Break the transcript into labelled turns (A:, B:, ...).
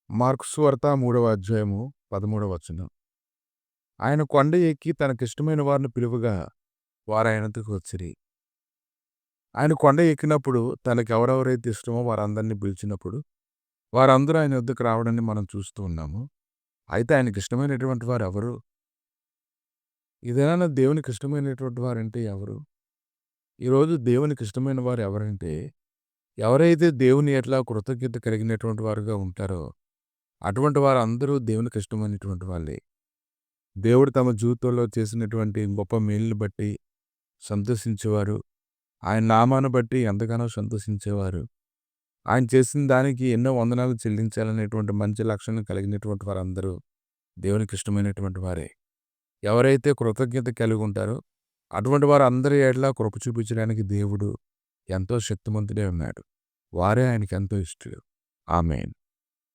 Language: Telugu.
A: మార్కు సువార్త 3వ అధ్యాయము 13వ వచనం. ఆయన కొండ ఎక్కి తనకిష్టమైన వారిని పిలువగా వారాయన యొద్దకు వచ్చిరి. ఆయన కొండ ఎక్కినప్పుడు తనకెవరెవరైతే ఇష్టమో వారందరినీ పిలిచినప్పుడు వారందరూ ఆయన యొద్దకు రావడాన్ని మనం చూస్తూ ఉన్నాము. అయితే ఆయనకిష్టమైనటువంటి వారు ఎవరు? ఈ దినాన దేవునికి ఇష్టమైనటువంటి వారంటే ఎవరు? ఈరోజు దేవునికి ఇష్టమైన వారు ఎవరంటే, ఎవరైతే దేవుని ఎట్లా కృతజ్ఞత కలిగినటువంటి వారుగా ఉంటారో అటువంటి వారందరూ దేవునికి ఇష్టమైనటువంటి వాళ్ళే. దేవుడు తమ జీవితంలో చేసినటువంటి గొప్ప మేలుని బట్టి సంతోషించేవారు. ఆయన నామాన్ని బట్టి ఎంతగానో సంతోషించేవారు. ఆయన చేసిన దానికి ఎన్నో వందనాలు చెల్లించాలనేటువంటి మంచి లక్షణం కలిగినటువంటి వారందరూ దేవునికి ఇష్టమైనటువంటి వారే. ఎవరైతే కృతజ్ఞత కలిగి ఉంటారో అటువంటి వారందరి ఎడల కృప చూపించడానికి దేవుడు ఎంతో శక్తిమంతుడై ఉన్నాడు. వారే ఆయనకి ఎంతో ఇష్టలు. ఆమేన్.